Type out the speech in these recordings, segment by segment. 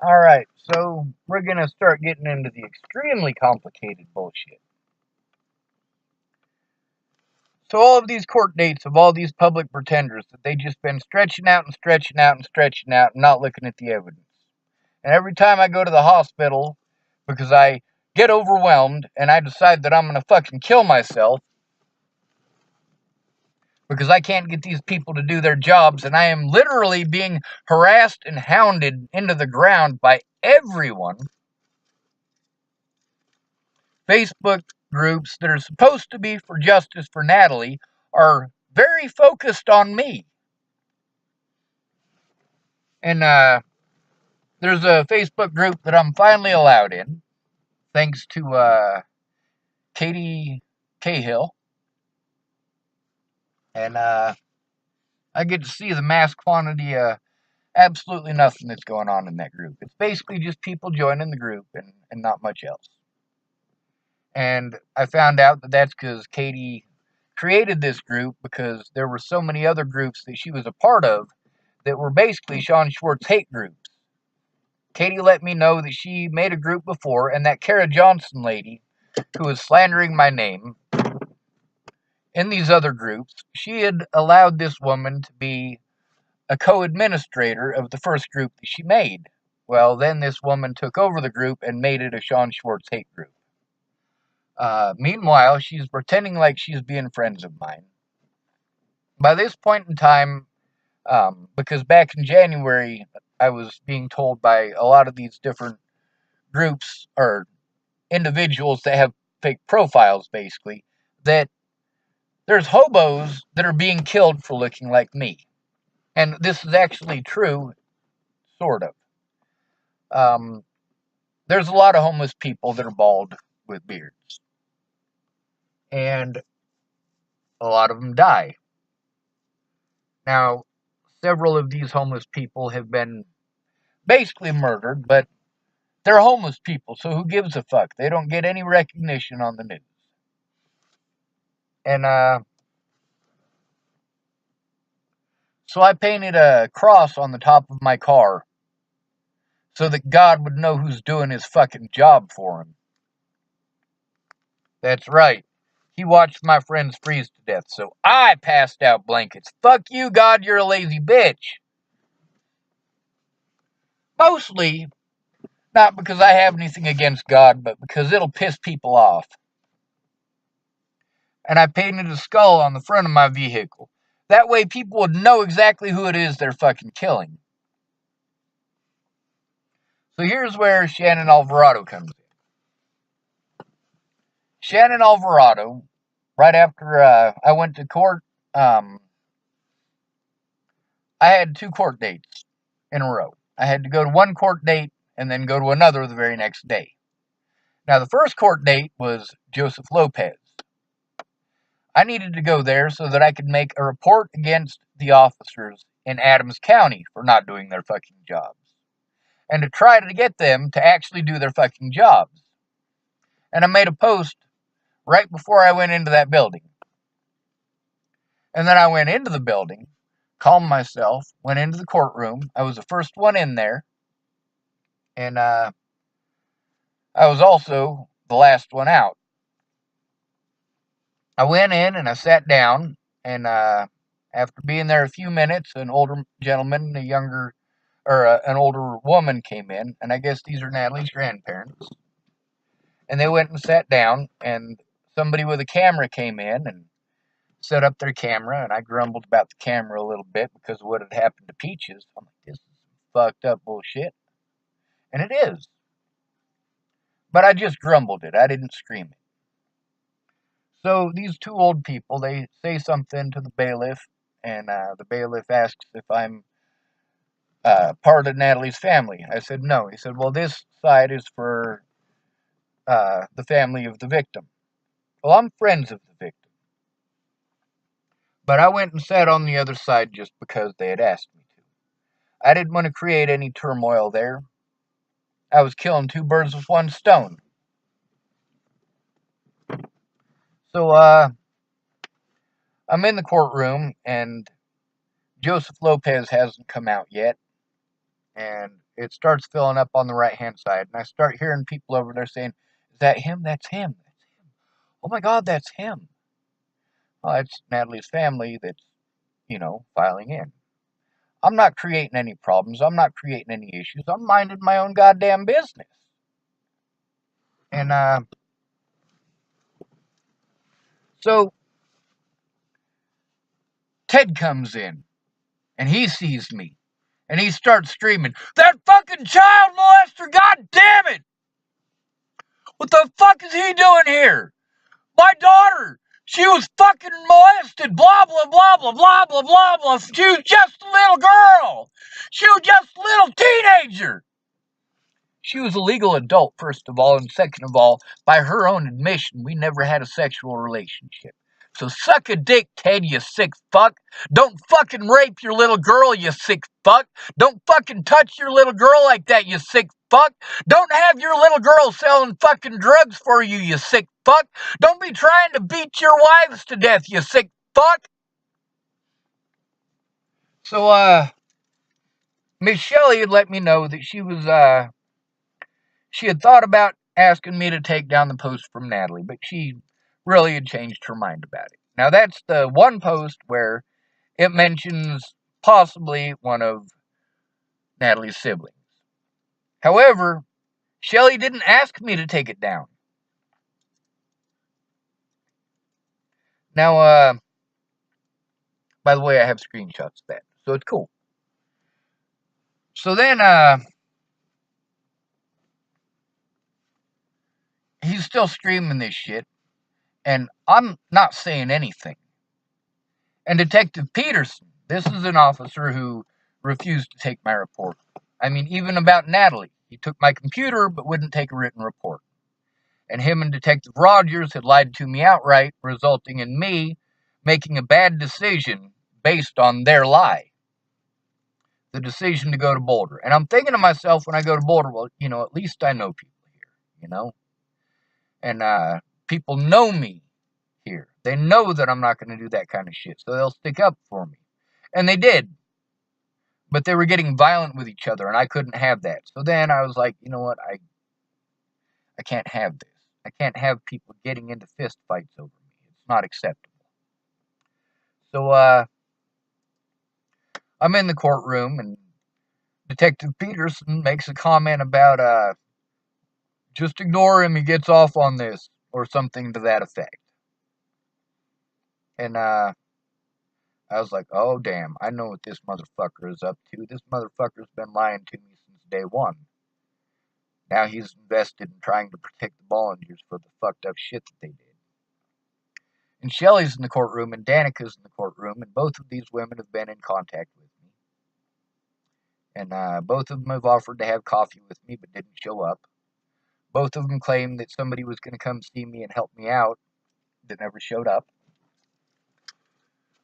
Alright, so we're gonna start getting into the extremely complicated bullshit. So all of these court dates of all these public pretenders that they just been stretching out and stretching out and stretching out and not looking at the evidence. And every time I go to the hospital because I get overwhelmed and I decide that I'm gonna fucking kill myself because I can't get these people to do their jobs and I am literally being harassed and hounded into the ground by everyone. Facebook groups that are supposed to be for justice for Natalie are very focused on me. And there's a Facebook group that I'm finally allowed in, thanks to Katie Cahill. And I get to see the mass quantity of absolutely nothing that's going on in that group. It's basically just people joining the group and not much else. And I found out that that's because Katie created this group because there were so many other groups that she was a part of that were basically Sean Schwartz hate groups. Katie let me know that she made a group before, and that Kara Johnson lady, who was slandering my name in these other groups, she had allowed this woman to be a co-administrator of the first group that she made. Well, then this woman took over the group and made it a Sean Schwartz hate group. Meanwhile, she's pretending like she's being friends of mine. By this point in time, because back in January, I was being told by a lot of these different groups or individuals that have fake profiles, basically, that there's hobos that are being killed for looking like me. And this is actually true, sort of. There's a lot of homeless people that are bald with beards. And a lot of them die. Now, several of these homeless people have been basically murdered, but they're homeless people, so who gives a fuck? They don't get any recognition on the news. And so I painted a cross on the top of my car so that God would know who's doing his fucking job for him. That's right. He watched my friends freeze to death, so I passed out blankets. Fuck you, God, you're a lazy bitch. Mostly, not because I have anything against God, but because it'll piss people off. And I painted a skull on the front of my vehicle. That way people would know exactly who it is they're fucking killing. So here's where Shannon Alvarado comes in. Shannon Alvarado, right after I went to court, I had 2 court dates in a row. I had to go to one court date and then go to another the very next day. Now, the first court date was Joseph Lopez. I needed to go there so that I could make a report against the officers in Adams County for not doing their fucking jobs. And to try to get them to actually do their fucking jobs. And I made a post right before I went into that building. And then I went into the building, calmed myself, went into the courtroom. I was the first one in there. And I was also the last one out. I went in and I sat down. And after being there a few minutes, an older gentleman, an older woman came in. And I guess these are Natalie's grandparents. And they went and sat down. And somebody with a camera came in and set up their camera, and I grumbled about the camera a little bit because of what had happened to Peaches. I'm like, this is fucked up bullshit. And it is. But I just grumbled it. I didn't scream it. So these 2 old people, they say something to the bailiff, and the bailiff asks if I'm part of Natalie's family. I said no. He said, well, this side is for the family of the victim. Well, I'm friends of the victim. But I went and sat on the other side just because they had asked me to. I didn't want to create any turmoil there. I was killing 2 birds with 1 stone. So, I'm in the courtroom, and Joseph Lopez hasn't come out yet. and it starts filling up on the right-hand side. And I start hearing people over there saying, "Is that him? That's him. That's him. Oh my God, that's him." Well, it's Natalie's family that's, filing in. I'm not creating any problems. I'm not creating any issues. I'm minding my own goddamn business. And so Ted comes in, and he sees me, and he starts screaming, "That fucking child molester, god damn it! What the fuck is he doing here? My daughter, she was fucking molested, blah, blah, blah, blah, blah, blah, blah, blah. She was just a little girl. She was just a little teenager." She was a legal adult, first of all, and second of all, by her own admission, we never had a sexual relationship. So suck a dick, Ted, you sick fuck. Don't fucking rape your little girl, you sick fuck. Don't fucking touch your little girl like that, you sick fuck. Don't have your little girl selling fucking drugs for you, you sick fuck. Don't be trying to beat your wives to death, you sick fuck. So, Miss Shelley had let me know that she had thought about asking me to take down the post from Natalie, but she really had changed her mind about it. Now, that's the one post where it mentions possibly one of Natalie's siblings. However, Shelley didn't ask me to take it down. Now, by the way, I have screenshots of that, so it's cool. So then, he's still screaming this shit, and I'm not saying anything. And Detective Peterson, this is an officer who refused to take my report. I mean, even about Natalie. He took my computer but wouldn't take a written report. And him and Detective Rogers had lied to me outright, resulting in me making a bad decision based on their lie. The decision to go to Boulder. And I'm thinking to myself when I go to Boulder, well, at least I know people here, And people know me here. They know that I'm not going to do that kind of shit, so they'll stick up for me. And they did. But they were getting violent with each other, and I couldn't have that. So then I was like, you know what? I can't have this. I can't have people getting into fist fights over me. It's not acceptable. So I'm in the courtroom, and Detective Peterson makes a comment about just ignore him, he gets off on this, or something to that effect. And I was like, oh damn, I know what this motherfucker is up to. This motherfucker's been lying to me since day one. Now he's invested in trying to protect the Bollingers for the fucked up shit that they did. And Shelley's in the courtroom, and Danica's in the courtroom, and both of these women have been in contact with me. And both of them have offered to have coffee with me, but didn't show up. Both of them claimed that somebody was going to come see me and help me out, that never showed up.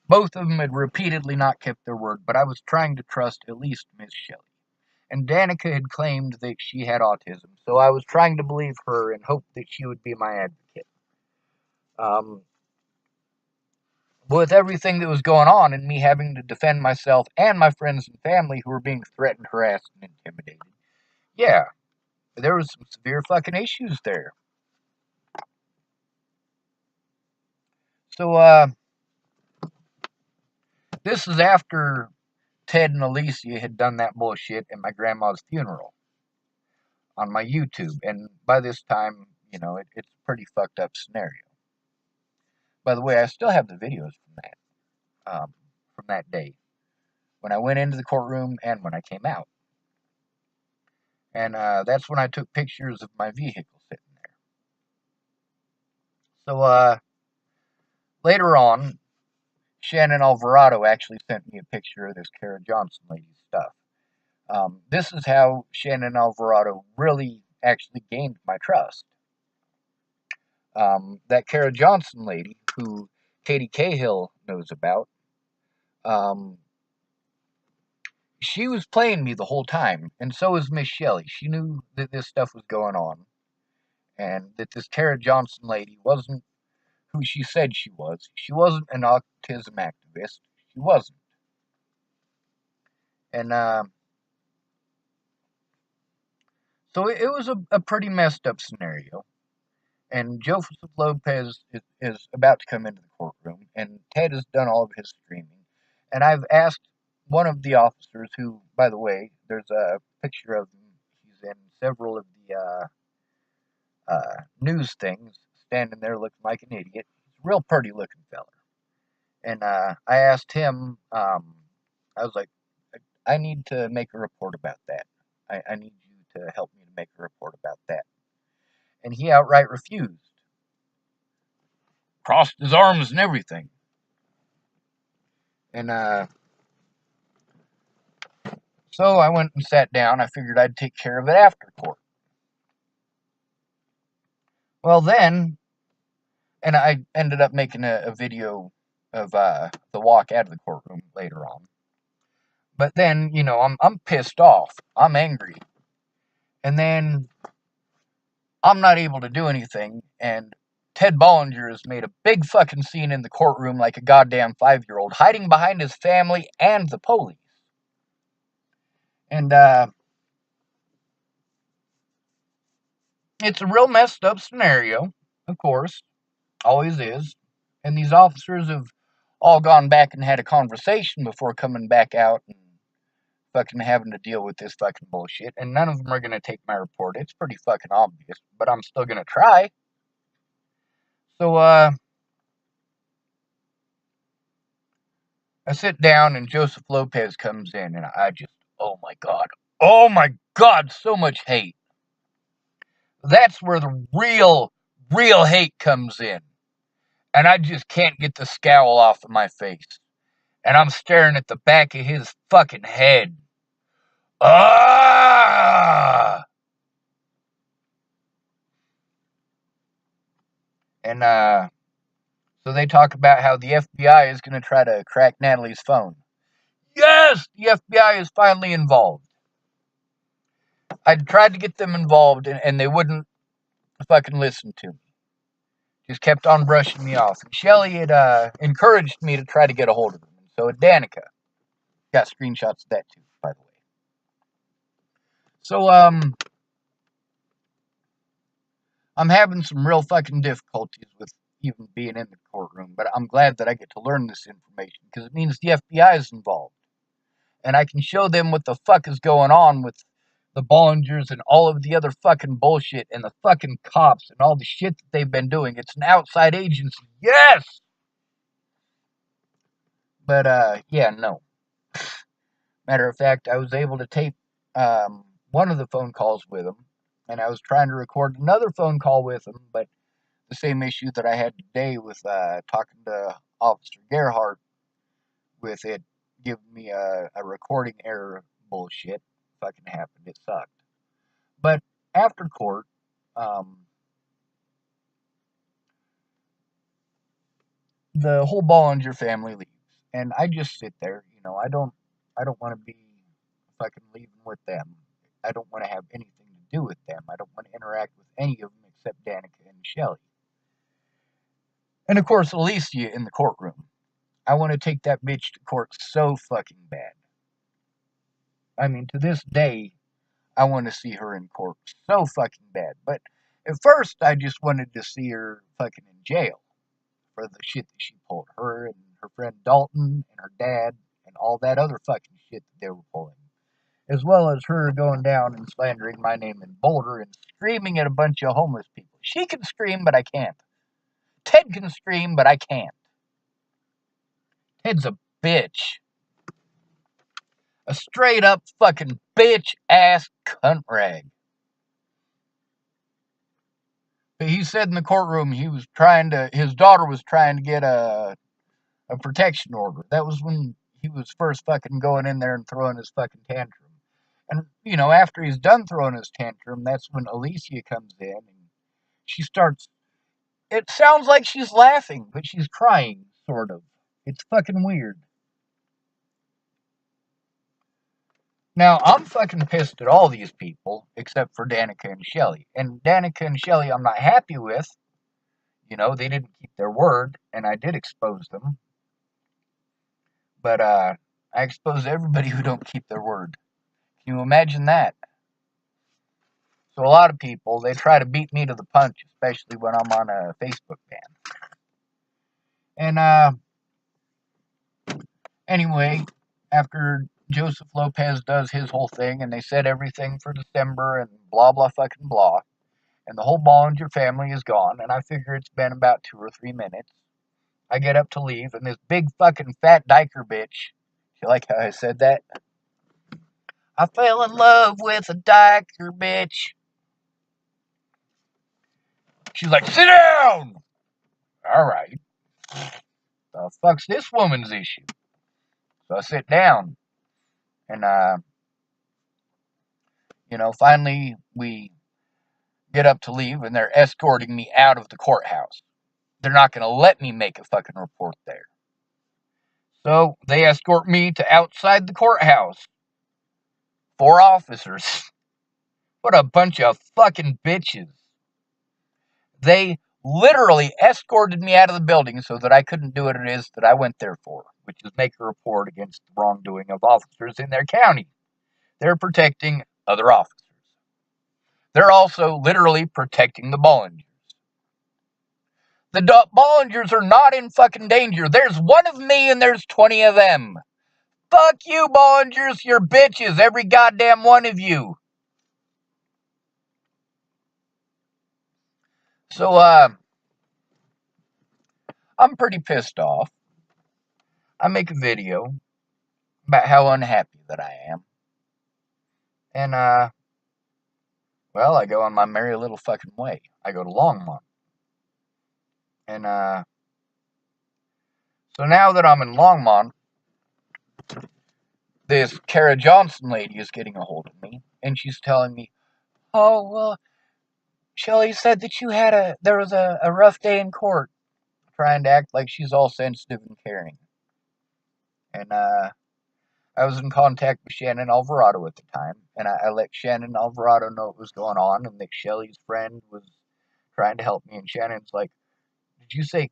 Both of them had repeatedly not kept their word, but I was trying to trust at least Miss Shelley. And Danica had claimed that she had autism, so I was trying to believe her and hope that she would be my advocate. With everything that was going on and me having to defend myself and my friends and family who were being threatened, harassed, and intimidated, yeah, there was some severe fucking issues there. So, this is after Ted and Alicia had done that bullshit at my grandma's funeral on my YouTube. And by this time, it's a pretty fucked up scenario. By the way, I still have the videos from that day, when I went into the courtroom and when I came out. And that's when I took pictures of my vehicle sitting there. So later on, Shannon Alvarado actually sent me a picture of this Kara Johnson lady's stuff. This is how Shannon Alvarado really actually gained my trust. That Kara Johnson lady, who Katie Cahill knows about, she was playing me the whole time, and so was Miss Shelley. She knew that this stuff was going on, and that this Kara Johnson lady wasn't who she said she was. She wasn't an autism activist. She wasn't. And So it was a pretty messed up scenario. And Joseph Lopez is about to come into the courtroom, and Ted has done all of his screaming. And I've asked one of the officers, who, by the way, there's a picture of him. He's in several of the news things, standing there looking like an idiot. He's a real pretty looking fella. And I asked him, I was like, I need to make a report about that. I need you to help me to make a report about that. And he outright refused. Crossed his arms and everything. And so I went and sat down. I figured I'd take care of it after court. Well, then, and I ended up making a video of the walk out of the courtroom later on. But then, I'm pissed off. I'm angry. And then I'm not able to do anything. And Ted Bollinger has made a big fucking scene in the courtroom like a goddamn 5-year-old, hiding behind his family and the police. And it's a real messed up scenario, of course. Always is. And these officers have all gone back and had a conversation before coming back out and fucking having to deal with this fucking bullshit. And none of them are going to take my report. It's pretty fucking obvious, but I'm still going to try. So, I sit down and Joseph Lopez comes in, and I just, oh my God, so much hate. That's where the real hate comes in. And I just can't get the scowl off of my face. And I'm staring at the back of his fucking head. Ah! And, so they talk about how the FBI is going to try to crack Natalie's phone. Yes! The FBI is finally involved. I tried to get them involved, and they wouldn't fucking listen to me. Just kept on brushing me off. And Shelly had encouraged me to try to get a hold of them. So had Danica. Got screenshots of that too, by the way. So, I'm having some real fucking difficulties with even being in the courtroom, but I'm glad that I get to learn this information because it means the FBI is involved. And I can show them what the fuck is going on with the Bollingers and all of the other fucking bullshit and the fucking cops and all the shit that they've been doing. It's an outside agency. Yes! But, yeah, no. Matter of fact, I was able to tape one of the phone calls with him, and I was trying to record another phone call with him, but the same issue that I had today with talking to Officer Gerhardt with it giving me a recording error bullshit. Fucking happened. It sucked. But after court, the whole Bollinger family leaves, and I just sit there. I don't want to be fucking leaving with them. I don't want to have anything to do with them. I don't want to interact with any of them except Danica and Shelly. And of course, Alicia in the courtroom. I want to take that bitch to court so fucking bad. I mean, to this day, I want to see her in court so fucking bad. But at first, I just wanted to see her fucking in jail for the shit that she pulled. Her and her friend Dalton and her dad and all that other fucking shit that they were pulling. As well as her going down and slandering my name in Boulder and screaming at a bunch of homeless people. She can scream, but I can't. Ted can scream, but I can't. Ted's a bitch. A straight up fucking bitch ass cunt rag. But he said in the courtroom his daughter was trying to get a protection order. That was when he was first fucking going in there and throwing his fucking tantrum. And, after he's done throwing his tantrum, that's when Alicia comes in and she starts. It sounds like she's laughing, but she's crying, sort of. It's fucking weird. Now, I'm fucking pissed at all these people, except for Danica and Shelly. And Danica and Shelly I'm not happy with. They didn't keep their word, and I did expose them. But, I expose everybody who don't keep their word. Can you imagine that? So a lot of people, they try to beat me to the punch, especially when I'm on a Facebook ban. And anyway, after Joseph Lopez does his whole thing, and they said everything for December and blah, blah, fucking blah, and the whole Bollinger family is gone, and I figure it's been about 2 or 3 minutes. I get up to leave, and this big fucking fat dyker bitch, you like how I said that? I fell in love with a dyker bitch. She's like, sit down! Alright. The fuck's this woman's issue? So I sit down, and finally we get up to leave, and they're escorting me out of the courthouse. They're not going to let me make a fucking report there. So they escort me to outside the courthouse. 4 officers. What a bunch of fucking bitches. They literally escorted me out of the building so that I couldn't do what it is that I went there for, which is make a report against the wrongdoing of officers in their county. They're protecting other officers. They're also literally protecting the Bollingers. The Bollingers are not in fucking danger. There's one of me and there's 20 of them. Fuck you, Bollingers. You're bitches. Every goddamn one of you. So, I'm pretty pissed off. I make a video about how unhappy that I am. And, I go on my merry little fucking way. I go to Longmont. And, so now that I'm in Longmont, this Kara Johnson lady is getting a hold of me. And she's telling me, oh, well, Shelly said that there was a rough day in court. Trying to act like she's all sensitive and caring. And, I was in contact with Shannon Alvarado at the time, and I let Shannon Alvarado know what was going on, and that Shelly's friend was trying to help me, and Shannon's like, did you say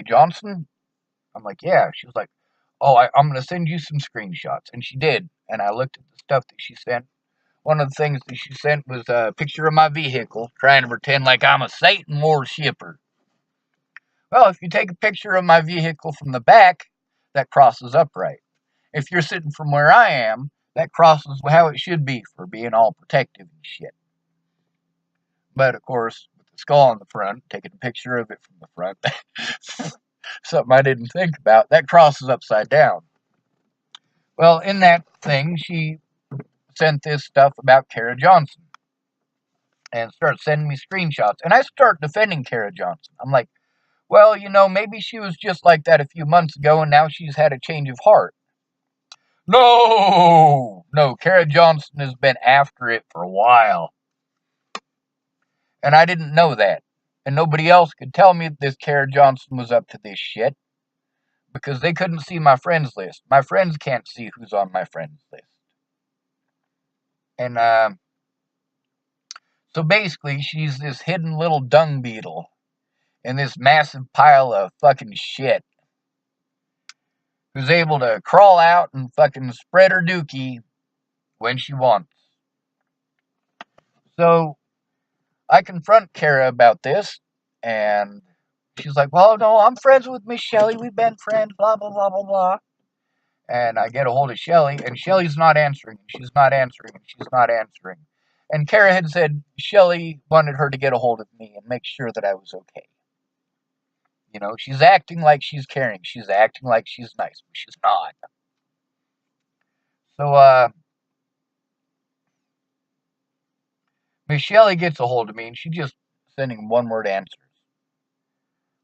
Johnson? I'm like, yeah. She was like, oh, I'm going to send you some screenshots, and she did, and I looked at the stuff that she sent. One of the things that she sent was a picture of my vehicle, trying to pretend like I'm a Satan war shipper. Well, if you take a picture of my vehicle from the back, that crosses upright. If you're sitting from where I am, that crosses how it should be for being all protective and shit. But, of course, with the skull on the front, taking a picture of it from the front, something I didn't think about, that crosses upside down. Well, in that thing, she sent this stuff about Kara Johnson and started sending me screenshots. And I start defending Kara Johnson. I'm like, well, maybe she was just like that a few months ago and now she's had a change of heart. No, Kara Johnson has been after it for a while. And I didn't know that. And nobody else could tell me that this Kara Johnson was up to this shit. Because they couldn't see my friends list. My friends can't see who's on my friends list. And, so basically, she's this hidden little dung beetle in this massive pile of fucking shit, who's able to crawl out and fucking spread her dookie when she wants. So, I confront Kara about this, and she's like, well, no, I'm friends with Miss Shelly, we've been friends, blah, blah, blah, blah, blah. And I get a hold of Shelly, and Shelly's not answering, she's not answering, and she's not answering. And Kara had said Shelly wanted her to get a hold of me and make sure that I was okay. She's acting like she's caring. She's acting like she's nice, but she's not. So, Miss Shelly gets a hold of me, and she's just sending one-word answers.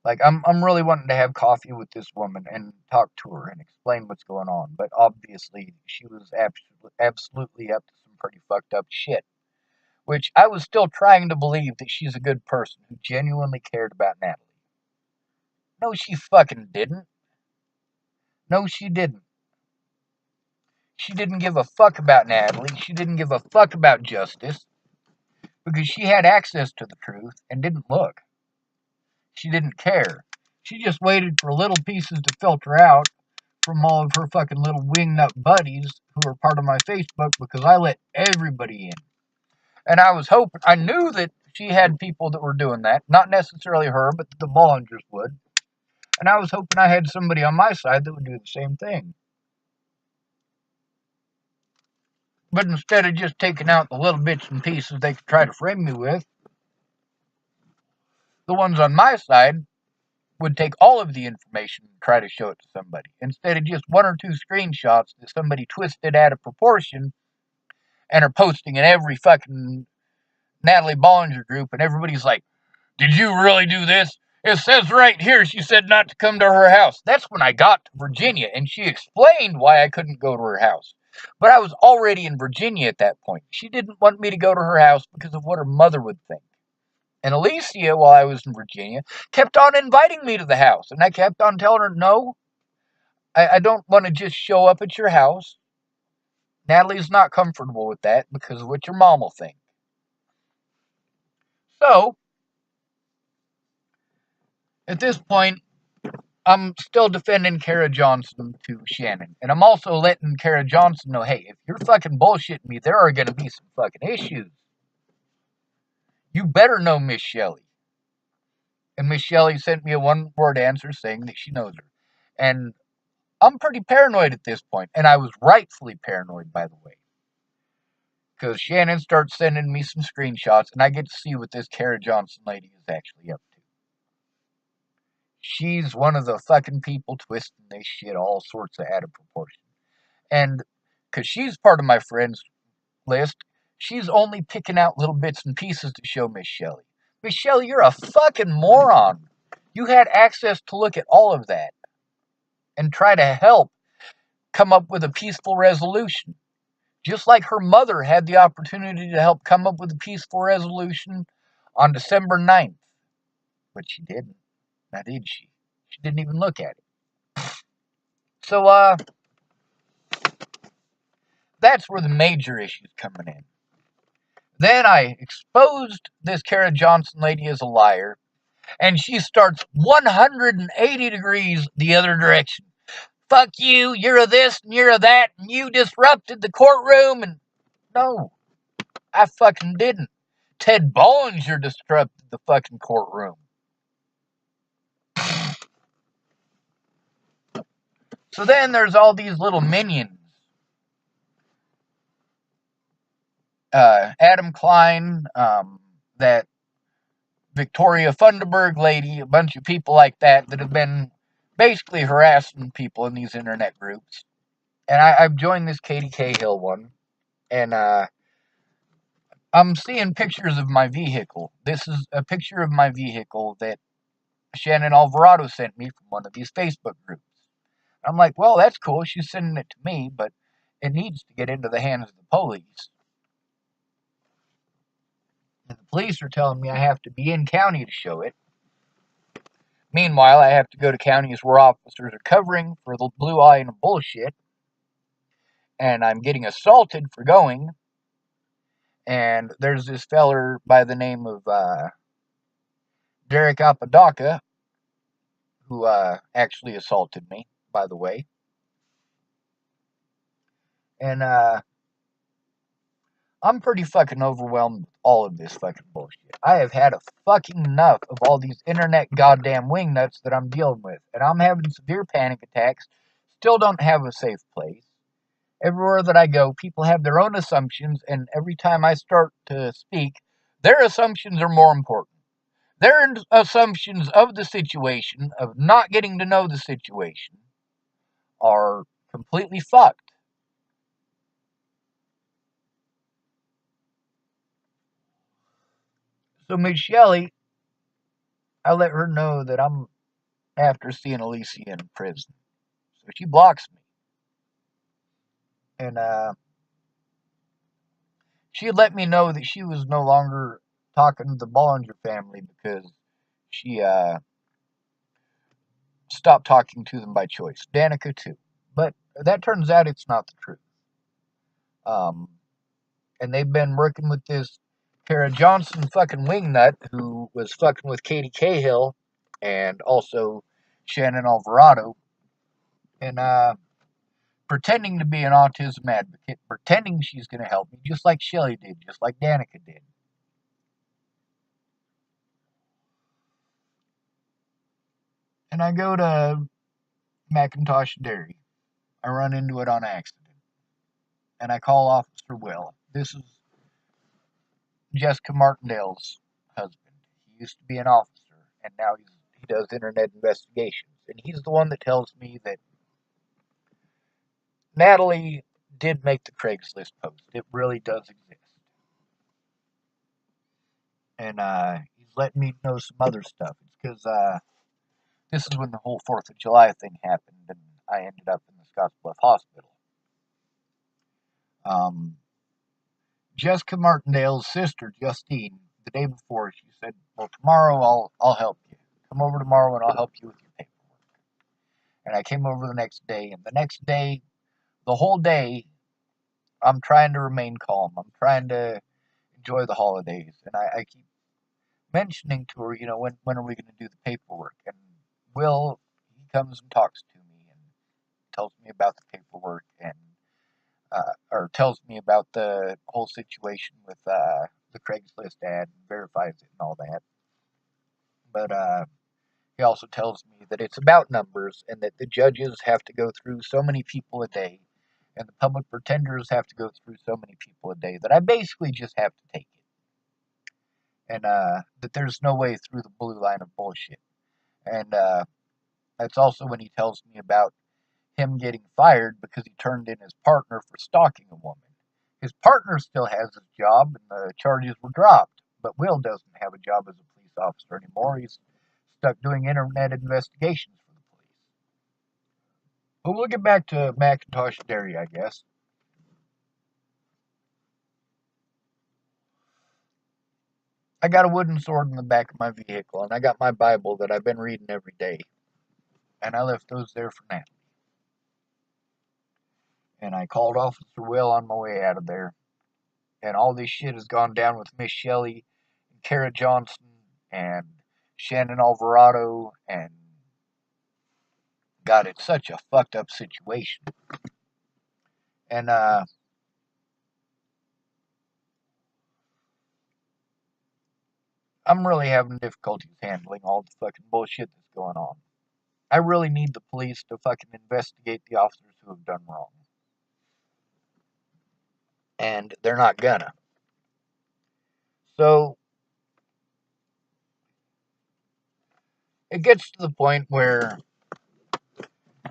Like, I'm really wanting to have coffee with this woman and talk to her and explain what's going on. But obviously, she was absolutely up to some pretty fucked up shit. Which I was still trying to believe that she's a good person who genuinely cared about Natalie. No, she fucking didn't. No, she didn't. She didn't give a fuck about Natalie. She didn't give a fuck about justice. Because she had access to the truth and didn't look. She didn't care. She just waited for little pieces to filter out from all of her fucking little wingnut buddies who are part of my Facebook because I let everybody in. And I was hoping, I knew that she had people that were doing that. Not necessarily her, but the Bollingers would. And I was hoping I had somebody on my side that would do the same thing. But instead of just taking out the little bits and pieces they could try to frame me with, the ones on my side would take all of the information and try to show it to somebody. Instead of just one or two screenshots that somebody twisted out of proportion and are posting in every fucking Natalie Bollinger group, and everybody's like, did you really do this? It says right here she said not to come to her house. That's when I got to Virginia, and she explained why I couldn't go to her house. But I was already in Virginia at that point. She didn't want me to go to her house because of what her mother would think. And Alicia, while I was in Virginia, kept on inviting me to the house. And I kept on telling her, no, I don't want to just show up at your house. Natalie's not comfortable with that because of what your mom will think. So, at this point, I'm still defending Kara Johnson to Shannon. And I'm also letting Kara Johnson know, hey, if you're fucking bullshitting me, there are going to be some fucking issues. You better know Miss Shelley. And Miss Shelley sent me a one-word answer saying that she knows her. And I'm pretty paranoid at this point. And I was rightfully paranoid, by the way. Because Shannon starts sending me some screenshots, and I get to see what this Kara Johnson lady is actually up to. She's one of the fucking people twisting this shit all sorts of out of proportion. And because she's part of my friends list, she's only picking out little bits and pieces to show Miss Shelley. Miss Shelley, you're a fucking moron. You had access to look at all of that and try to help come up with a peaceful resolution. Just like her mother had the opportunity to help come up with a peaceful resolution on December 9th. But she didn't. Now did she? She didn't even look at it. So, that's where the major issue's coming in. Then I exposed this Kara Johnson lady as a liar, and she starts 180 degrees the other direction. Fuck you, you're a this and you're a that, and you disrupted the courtroom, and no, I fucking didn't. Ted Bollinger disrupted the fucking courtroom. So then there's all these little minions. Adam Klein, that Victoria Funderburg lady, a bunch of people like that have been basically harassing people in these internet groups. And I've joined this Katie Cahill one, and I'm seeing pictures of my vehicle. This is a picture of my vehicle that Shannon Alvarado sent me from one of these Facebook groups. I'm like, well, that's cool. She's sending it to me, but it needs to get into the hands of the police. And the police are telling me I have to be in county to show it. Meanwhile, I have to go to counties where officers are covering for the blue eye and bullshit. And I'm getting assaulted for going. And there's this feller by the name of Derek Apodaca who actually assaulted me, by the way. And I'm pretty fucking overwhelmed with all of this fucking bullshit. I have had a fucking enough of all these internet goddamn wingnuts that I'm dealing with. And I'm having severe panic attacks. Still don't have a safe place. Everywhere that I go, people have their own assumptions, and every time I start to speak, their assumptions are more important. Their assumptions of the situation, of not getting to know the situation, are completely fucked. So Miss Shelley, I let her know that I'm after seeing Alicia in prison. So she blocks me. And she let me know that she was no longer talking to the Bollinger family because she stopped talking to them by choice. Danica too. But that turns out it's not the truth. And they've been working with this Kara Johnson fucking wingnut who was fucking with Katie Cahill and also Shannon Alvarado. And pretending to be an autism advocate, pretending she's going to help me, just like Shelly did, just like Danica did. And I go to McIntosh Dairy. I run into it on accident. And I call Officer Will. This is Jessica Martindale's husband. He used to be an officer, and now he does internet investigations. And he's the one that tells me that Natalie did make the Craigslist post. It really does exist. And he's letting me know some other stuff. It's because this is when the whole 4th of July thing happened, and I ended up in the Scottsbluff Hospital. Jessica Martindale's sister, Justine, the day before, she said, "Well, tomorrow I'll help you. Come over tomorrow and I'll help you with your paperwork." And I came over the next day, and the next day, the whole day, I'm trying to remain calm. I'm trying to enjoy the holidays, and I keep mentioning to her, when are we going to do the paperwork? And Will, he comes and talks to me and tells me about the paperwork and or tells me about the whole situation with the Craigslist ad and verifies it and all that. But he also tells me that it's about numbers and that the judges have to go through so many people a day and the public pretenders have to go through so many people a day that I basically just have to take it. And that there's no way through the blue line of bullshit. And that's also when he tells me about him getting fired because he turned in his partner for stalking a woman. His partner still has his job and the charges were dropped, but Will doesn't have a job as a police officer anymore. He's stuck doing internet investigations for the police. But we'll get back to McIntosh Dairy, I guess. I got a wooden sword in the back of my vehicle, and I got my Bible that I've been reading every day. And I left those there for Natalie. And I called Officer Will on my way out of there. And all this shit has gone down with Miss Shelley and Kara Johnson and Shannon Alvarado. And God, it's such a fucked up situation. And I'm really having difficulties handling all the fucking bullshit that's going on. I really need the police to fucking investigate the officers who have done wrong. And they're not gonna. So it gets to the point where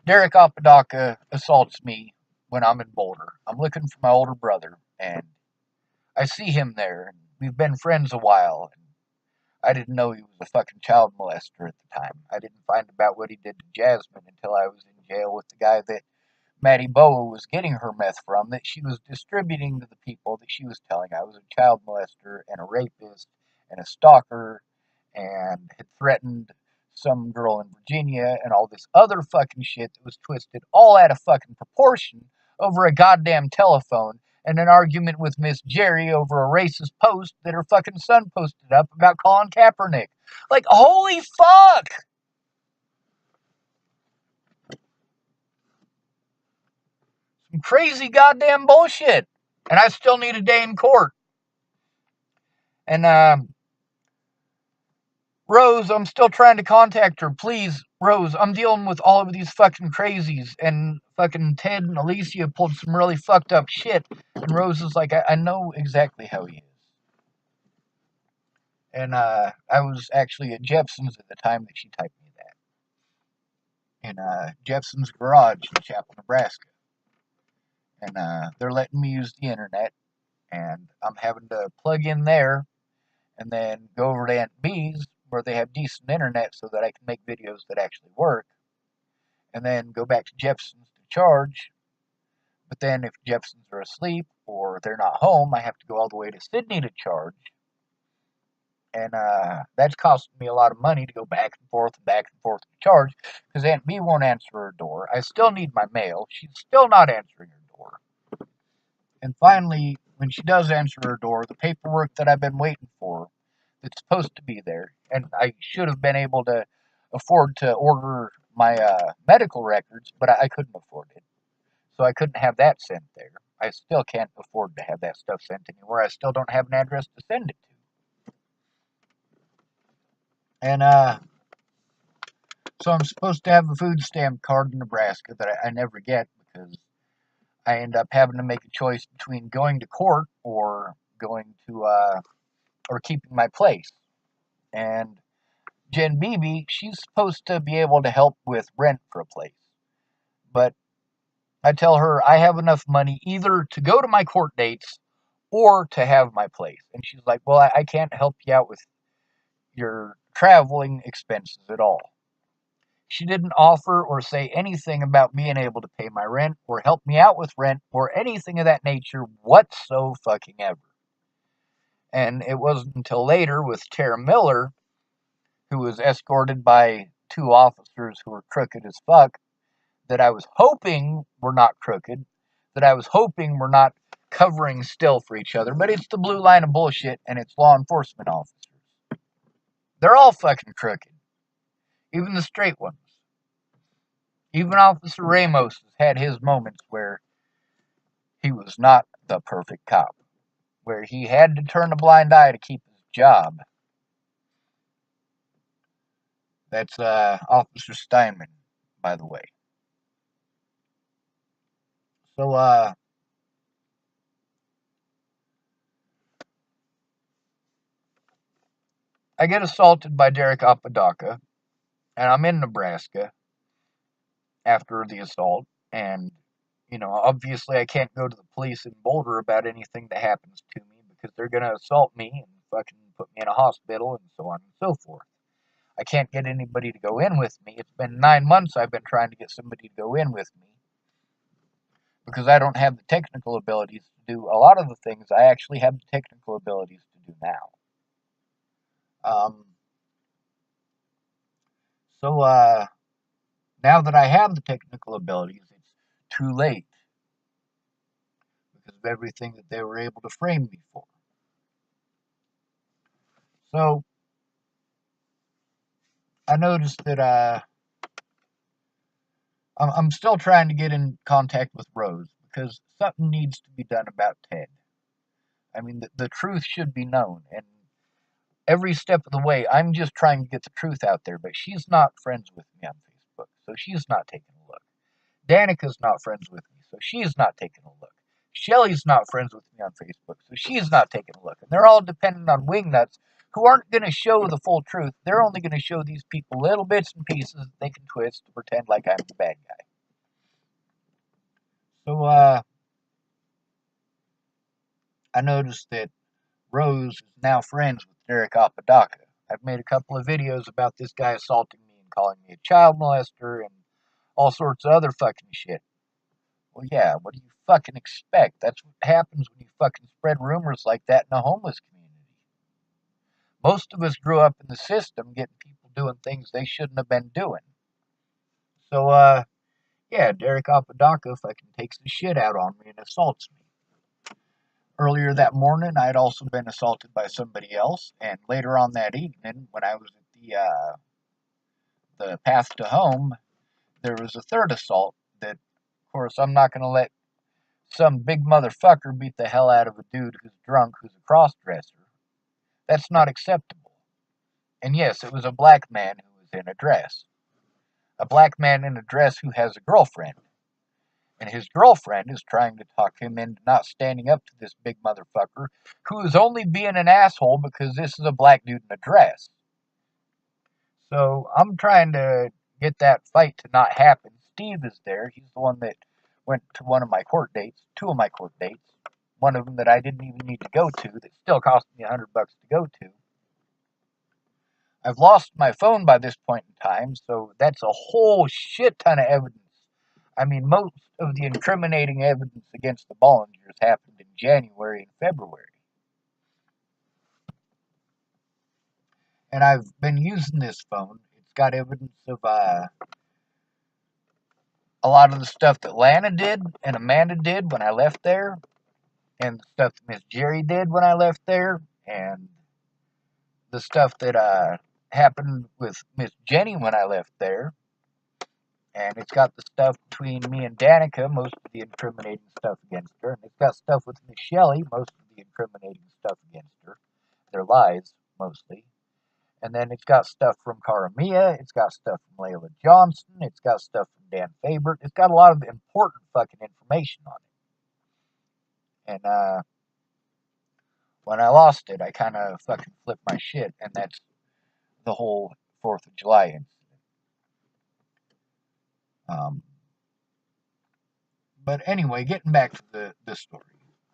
Derek Apodaca assaults me when I'm in Boulder. I'm looking for my older brother, and I see him there. We've been friends a while. And I didn't know he was a fucking child molester at the time. I didn't find about what he did to Jasmine until I was in jail with the guy that Maddie Boa was getting her meth from, that she was distributing to the people that she was telling I was a child molester and a rapist and a stalker and had threatened some girl in Virginia and all this other fucking shit that was twisted all out of fucking proportion over a goddamn telephone and an argument with Miss Jerry over a racist post that her fucking son posted up about Colin Kaepernick. Like, holy fuck! Some crazy goddamn bullshit. And I still need a day in court. And, Rose, I'm still trying to contact her. Please, Rose, I'm dealing with all of these fucking crazies. And fucking Ted and Alicia pulled some really fucked up shit. And Rose is like, I know exactly how he is. And I was actually at Jepson's at the time that she typed me that. In Jepson's garage in Chapel, Nebraska. And they're letting me use the internet. And I'm having to plug in there and then go over to Aunt B's where they have decent internet so that I can make videos that actually work. And then go back to Jepson's to charge. But then if Jepson's are asleep or they're not home, I have to go all the way to Sydney to charge. And that's costing me a lot of money to go back and forth to charge because Aunt B won't answer her door. I still need my mail. She's still not answering her door. And finally, when she does answer her door, the paperwork that I've been waiting for that's supposed to be there, and I should have been able to afford to order my medical records, but I couldn't afford it. So I couldn't have that sent there. I still can't afford to have that stuff sent anywhere. I still don't have an address to send it to. And so I'm supposed to have a food stamp card in Nebraska that I never get because I end up having to make a choice between going to court or going to or keeping my place. And Jen Beebe, she's supposed to be able to help with rent for a place. But I tell her I have enough money either to go to my court dates or to have my place. And she's like, well, I can't help you out with your traveling expenses at all. She didn't offer or say anything about being able to pay my rent or help me out with rent or anything of that nature whatsoever. And it wasn't until later with Tara Miller, who was escorted by two officers who were crooked as fuck, that I was hoping were not crooked, that I was hoping were not covering still for each other. But it's the blue line of bullshit, and it's law enforcement officers. They're all fucking crooked, even the straight ones. Even Officer Ramos has had his moments where he was not the perfect cop, where he had to turn a blind eye to keep his job. That's Officer Steinman, by the way. So, I get assaulted by Derek Apodaca, and I'm in Nebraska after the assault, and, obviously I can't go to the police in Boulder about anything that happens to me because they're going to assault me and fucking put me in a hospital and so on and so forth. I can't get anybody to go in with me. It's been 9 months I've been trying to get somebody to go in with me because I don't have the technical abilities to do a lot of the things I actually have the technical abilities to do now. So now that I have the technical abilities, it's too late because of everything that they were able to frame me for. So I noticed that I'm still trying to get in contact with Rose because something needs to be done about Ted. I mean, the truth should be known, and every step of the way, I'm just trying to get the truth out there, but she's not friends with me on Facebook, so she's not taking a look. Danica's not friends with me, so she's not taking a look. Shelly's not friends with me on Facebook, so she's not taking a look. And they're all dependent on wingnuts who aren't going to show the full truth. They're only going to show these people little bits and pieces that they can twist to pretend like I'm the bad guy. So, I noticed that Rose is now friends with Derek Apodaca. I've made a couple of videos about this guy assaulting me and calling me a child molester and all sorts of other fucking shit. Well, yeah, what do you fucking expect? That's what happens when you fucking spread rumors like that in a homeless community. Most of us grew up in the system getting people doing things they shouldn't have been doing. So, yeah, Derek Apodaca fucking takes the shit out on me and assaults me. Earlier that morning, I had also been assaulted by somebody else, and later on that evening, when I was at the path to home, there was a third assault that, of course, I'm not going to let some big motherfucker beat the hell out of a dude who's drunk, who's a cross-dresser. That's not acceptable. And yes, it was a black man who was in a dress. A black man in a dress who has a girlfriend. And his girlfriend is trying to talk him into not standing up to this big motherfucker who is only being an asshole because this is a black dude in a dress. So I'm trying to get that fight to not happen. Steve is there. He's the one that went to one of my court dates, two of my court dates. One of them that I didn't even need to go to that still cost me $100 to go to. I've lost my phone by this point in time, so that's a whole shit ton of evidence. I mean, most of the incriminating evidence against the Bollingers happened in January and February. And I've been using this phone. It's got evidence of a lot of the stuff that Lana did and Amanda did when I left there, and the stuff that Miss Jerry did when I left there, and the stuff that happened with Miss Jenny when I left there, And it's got the stuff between me and Danica, most of the incriminating stuff against her. And it's got stuff with Miss Shelley, most of the incriminating stuff against her. Their lies, mostly. And then it's got stuff from Cara Mia. It's got stuff from Layla Johnson. It's got stuff from Dan Faber. It's got a lot of important fucking information on it. And when I lost it, I kind of fucking flipped my shit. And that's the whole 4th of July incident. But anyway, getting back to the story.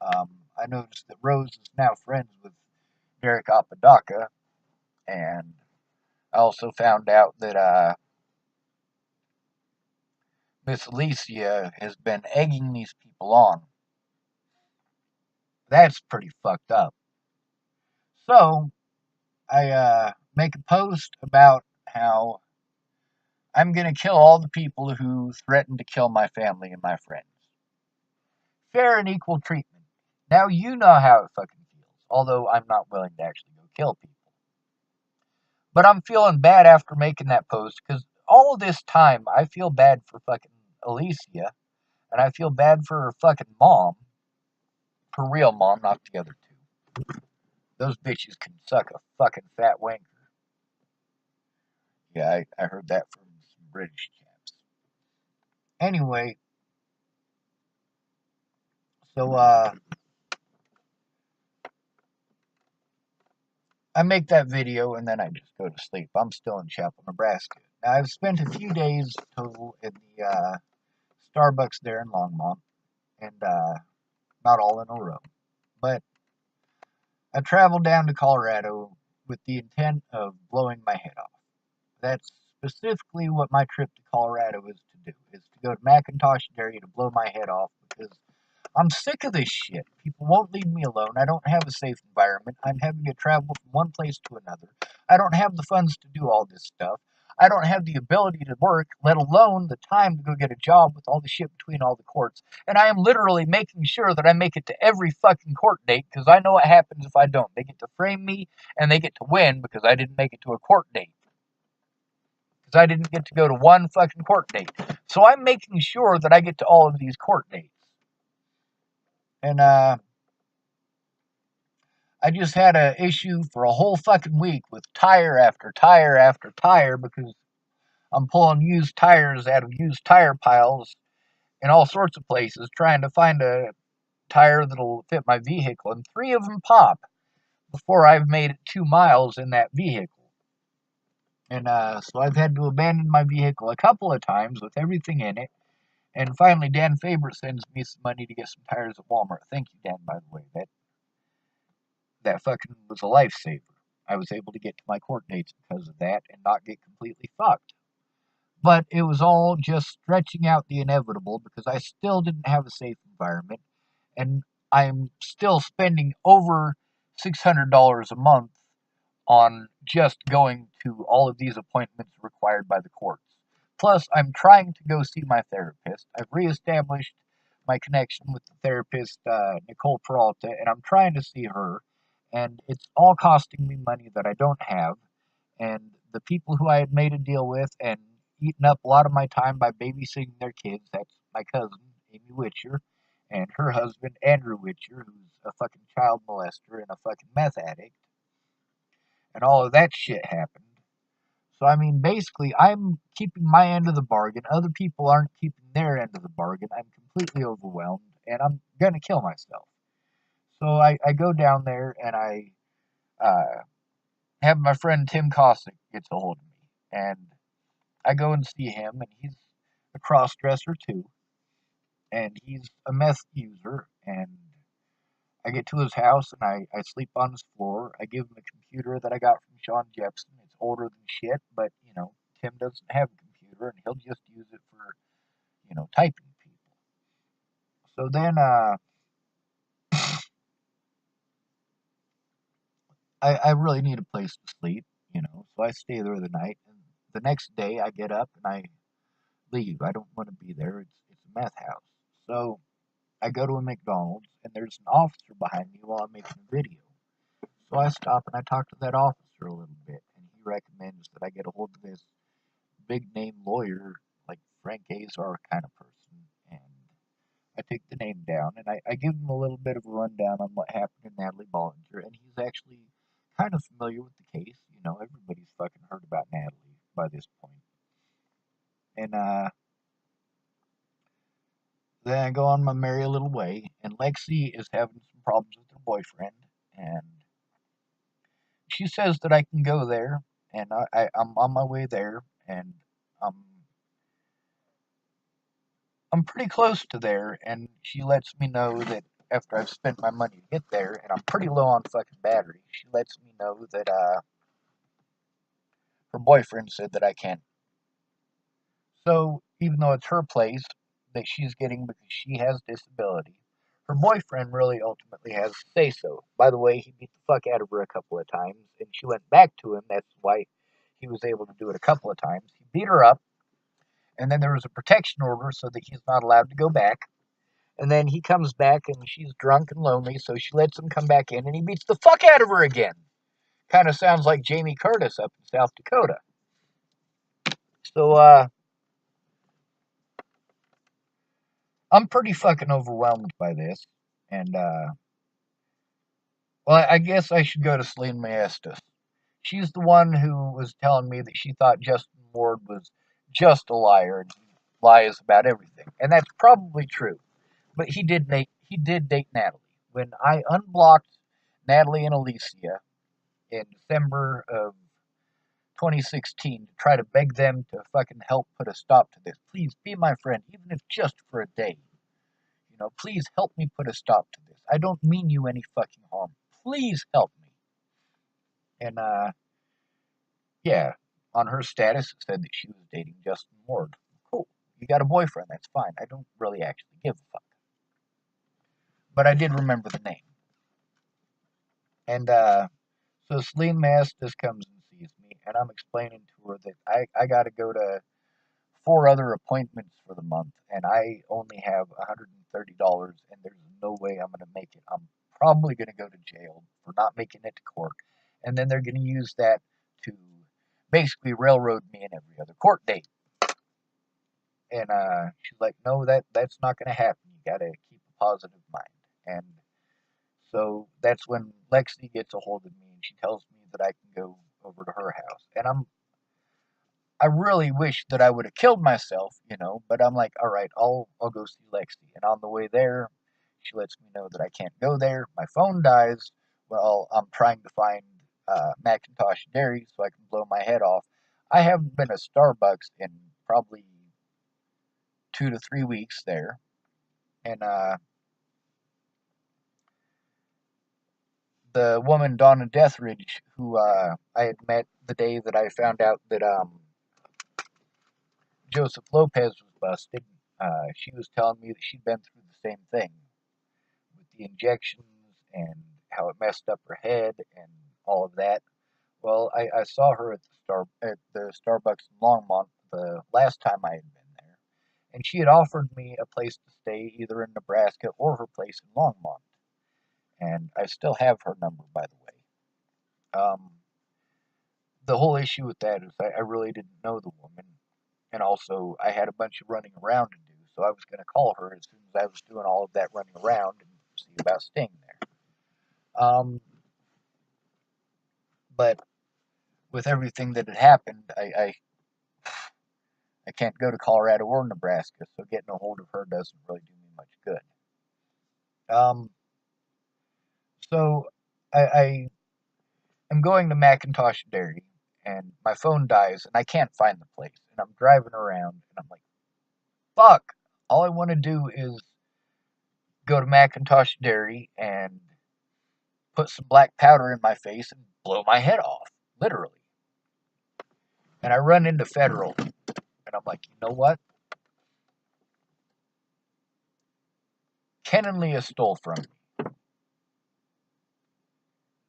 I noticed that Rose is now friends with Derek Apodaca. And I also found out that Miss Alicia has been egging these people on. That's pretty fucked up. So, I make a post about how I'm going to kill all the people who threaten to kill my family and my friends. Fair and equal treatment. Now you know how it fucking feels, although I'm not willing to actually go kill people. But I'm feeling bad after making that post because all of this time I feel bad for fucking Alicia and I feel bad for her fucking mom. Her real mom, not the other two. Those bitches can suck a fucking fat wanker. Yeah, I heard that from some British chaps. Anyway, so I make that video and then I just go to sleep. I'm still in Chapel, Nebraska. Now, I've spent a few days total in the Starbucks there in Longmont, and not all in a row. But I traveled down to Colorado with the intent of blowing my head off. That's specifically what my trip to Colorado is to do, is to go to McIntosh Dairy to blow my head off because I'm sick of this shit. People won't leave me alone. I don't have a safe environment. I'm having to travel from one place to another. I don't have the funds to do all this stuff. I don't have the ability to work, let alone the time to go get a job with all the shit between all the courts. And I am literally making sure that I make it to every fucking court date because I know what happens if I don't. They get to frame me and they get to win because I didn't make it to a court date. Because I didn't get to go to one fucking court date. So I'm making sure that I get to all of these court dates. And I just had an issue for a whole fucking week with tire after tire after tire because I'm pulling used tires out of used tire piles in all sorts of places trying to find a tire that'll fit my vehicle. And 3 of them pop before I've made it 2 miles in that vehicle. And so I've had to abandon my vehicle a couple of times with everything in it. And finally, Dan Faber sends me some money to get some tires at Walmart. Thank you, Dan, by the way. That fucking was a lifesaver. I was able to get to my court dates because of that and not get completely fucked. But it was all just stretching out the inevitable because I still didn't have a safe environment. And I'm still spending over $600 a month on just going to all of these appointments required by the courts. Plus, I'm trying to go see my therapist. I've reestablished my connection with the therapist, Nicole Peralta, and I'm trying to see her. And it's all costing me money that I don't have. And the people who I had made a deal with and eaten up a lot of my time by babysitting their kids, that's my cousin, Amy Witcher, and her husband, Andrew Witcher, who's a fucking child molester and a fucking meth addict. And all of that shit happened. So, I mean, basically, I'm keeping my end of the bargain. Other people aren't keeping their end of the bargain. I'm completely overwhelmed, and I'm going to kill myself. So, I go down there, and I have my friend Tim Cossack gets a hold of me. And I go and see him, and he's a cross-dresser, too. And he's a meth user, and I get to his house, and I sleep on his floor. I give him a computer that I got from Sean Jepson. It's older than shit, but, Tim doesn't have a computer, and he'll just use it for, typing people. So then, I really need a place to sleep, so I stay there the night, and the next day I get up and I leave. I don't want to be there. It's a meth house. So I go to a McDonald's, and there's an officer behind me while I'm making a video. So I stop and I talk to that officer a little bit, and he recommends that I get a hold of this big name lawyer, like Frank Azar kind of person, and I take the name down, and I give him a little bit of a rundown on what happened to Natalie Bollinger, and he's actually kind of familiar with the case. You know, everybody's fucking heard about Natalie by this point. And then I go on my merry little way, and Lexi is having some problems with her boyfriend, and she says that I can go there, and I'm on my way there, and I'm I'm pretty close to there, and she lets me know that after I've spent my money to get there, and I'm pretty low on fucking battery, she lets me know that her boyfriend said that I can't. So even though it's her place that she's getting because she has disability, her boyfriend really ultimately has to say so. By the way, he beat the fuck out of her a couple of times, and she went back to him. That's why he was able to do it a couple of times. He beat her up, and then there was a protection order so that he's not allowed to go back. And then he comes back and she's drunk and lonely, so she lets him come back in and he beats the fuck out of her again. Kind of sounds like Jamie Curtis up in South Dakota. So, I'm pretty fucking overwhelmed by this. And, well, I guess I should go to Celine Maestas. She's the one who was telling me that she thought Justin Ward was just a liar and he lies about everything. And that's probably true. But he did date Natalie. When I unblocked Natalie and Alicia in December of 2016 to try to beg them to fucking help put a stop to this. Please be my friend, even if just for a day. You know, please help me put a stop to this. I don't mean you any fucking harm. Please help me. And yeah, on her status it said that she was dating Justin Ward. Cool. You got a boyfriend, that's fine. I don't really actually give a fuck. But I did remember the name. And so Celine Mastis comes and sees me, and I'm explaining to her that I got to go to 4 other appointments for the month, and I only have $130, and there's no way I'm going to make it. I'm probably going to go to jail for not making it to court, and then they're going to use that to basically railroad me in every other court date. And she's like, no, that's not going to happen. You got to keep a positive mind. And so that's when Lexi gets a hold of me, and she tells me that I can go over to her house. And I really wish that I would have killed myself, you know, but I'm like, all right, I'll go see Lexi. And on the way there, she lets me know that I can't go there. My phone dies. Well, I'm trying to find Macintosh Dairy so I can blow my head off. I haven't been to Starbucks in probably 2 to 3 weeks there, and the woman Donna Deathridge, who I had met the day that I found out that Joseph Lopez was busted, she was telling me that she'd been through the same thing with the injections and how it messed up her head and all of that. Well, I saw her at the Starbucks in Longmont the last time I had been there, and she had offered me a place to stay either in Nebraska or her place in Longmont, and I still have her number, by the way. The whole issue with that is I really didn't know the woman, and also I had a bunch of running around to do, so I was going to call her as soon as I was doing all of that running around and see about staying there. But with everything that had happened, I can't go to Colorado or Nebraska, so getting a hold of her doesn't really do me much good. Um, so I am going to Macintosh Dairy, and my phone dies, and I can't find the place, and I'm driving around, and I'm like, fuck. All I want to do is go to Macintosh Dairy and put some black powder in my face and blow my head off, literally. And I run into Federal, and I'm like, you know what? Ken and Leah stole from me.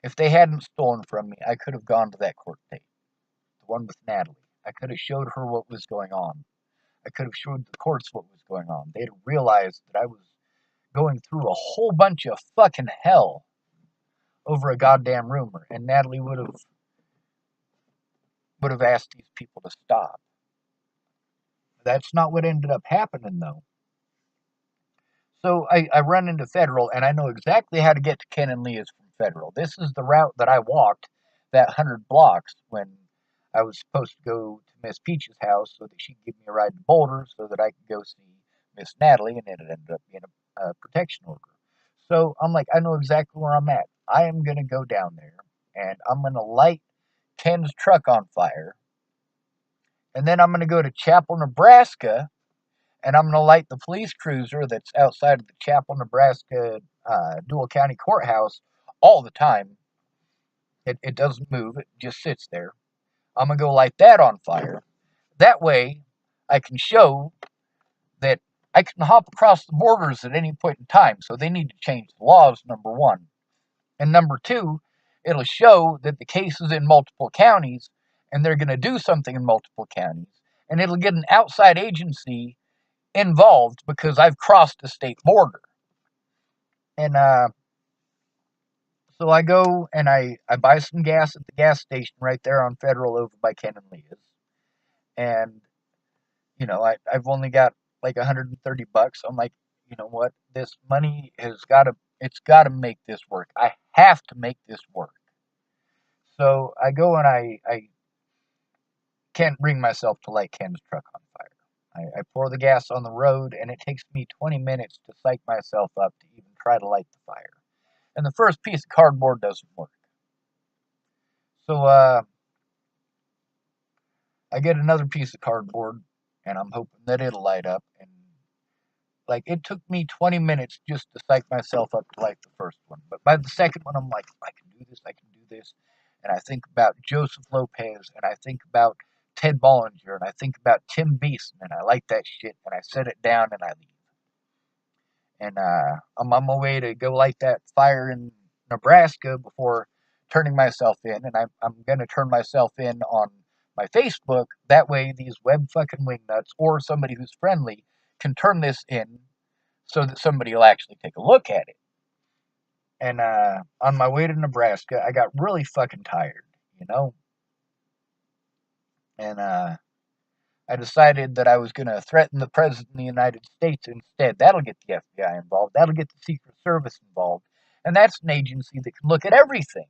If they hadn't stolen from me, I could have gone to that court date, the one with Natalie. I could have showed her what was going on. I could have showed the courts what was going on. They'd have realized that I was going through a whole bunch of fucking hell over a goddamn rumor, and Natalie would have asked these people to stop. That's not what ended up happening, though. So I run into Federal, and I know exactly how to get to Ken and Leah's from Federal. This is the route that I walked that 100 blocks when I was supposed to go to Miss Peach's house so that she'd give me a ride to Boulder so that I could go see Miss Natalie, and it ended up being a protection order. So I'm like, I know exactly where I'm at. I am going to go down there, and I'm going to light Ken's truck on fire, and then I'm going to go to Chapel, Nebraska, and I'm going to light the police cruiser that's outside of the Chapel, Nebraska Dual County Courthouse all the time. It doesn't move, it just sits there. I'm going to go light that on fire. That way, I can show that I can hop across the borders at any point in time. So they need to change the laws, number one. And number two, it'll show that the case is in multiple counties and they're going to do something in multiple counties. And it'll get an outside agency involved because I've crossed the state border. And so I go and I buy some gas at the gas station right there on Federal over by Ken and Leah's. And, I've only got like $130. I'm like, you know what? This money it's got to make this work. I have to make this work. So I go and I can't bring myself to light Ken's truck on fire. I pour the gas on the road, and it takes me 20 minutes to psych myself up to even try to light the fire. And the first piece of cardboard doesn't work. So I get another piece of cardboard, and I'm hoping that it'll light up. And like it took me 20 minutes just to psych myself up to light the first one. But by the second one, I'm like, I can do this, I can do this. And I think about Joseph Lopez, and I think about Ted Bollinger, and I think about Tim Beeson, and I like that shit, and I set it down and I leave. And I'm on my way to go light that fire in Nebraska before turning myself in, and I'm going to turn myself in on my Facebook. That way, these web fucking wingnuts or somebody who's friendly can turn this in so that somebody will actually take a look at it. And on my way to Nebraska, I got really fucking tired, you know? And I decided that I was going to threaten the President of the United States instead. That'll get the FBI involved. That'll get the Secret Service involved. And that's an agency that can look at everything.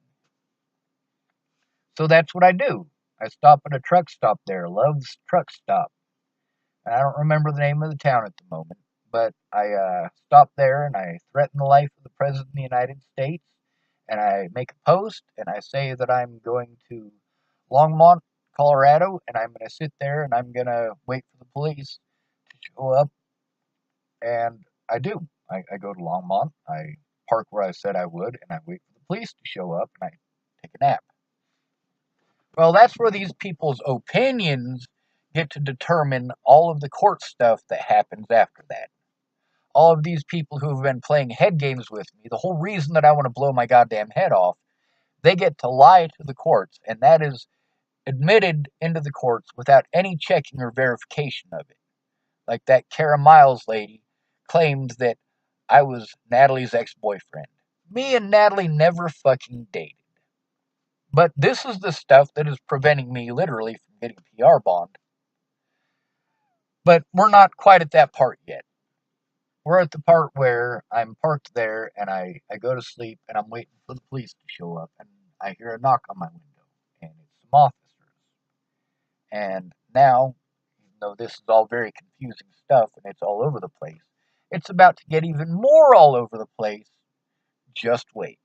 So that's what I do. I stop at a truck stop there, Love's Truck Stop. And I don't remember the name of the town at the moment. But I stop there and I threaten the life of the President of the United States. And I make a post and I say that I'm going to Longmont, Colorado, and I'm going to sit there and I'm going to wait for the police to show up. And I do. I go to Longmont, I park where I said I would, and I wait for the police to show up and I take a nap. Well, that's where these people's opinions get to determine all of the court stuff that happens after that. All of these people who have been playing head games with me, the whole reason that I want to blow my goddamn head off, they get to lie to the courts, and that is admitted into the courts without any checking or verification of it. Like that Kara Miles lady claimed that I was Natalie's ex-boyfriend. Me and Natalie never fucking dated. But this is the stuff that is preventing me literally from getting PR bond. But we're not quite at that part yet. We're at the part where I'm parked there and I go to sleep and I'm waiting for the police to show up and I hear a knock on my window and it's some officers. And now, even though this is all very confusing stuff and it's all over the place, it's about to get even more all over the place. Just wait.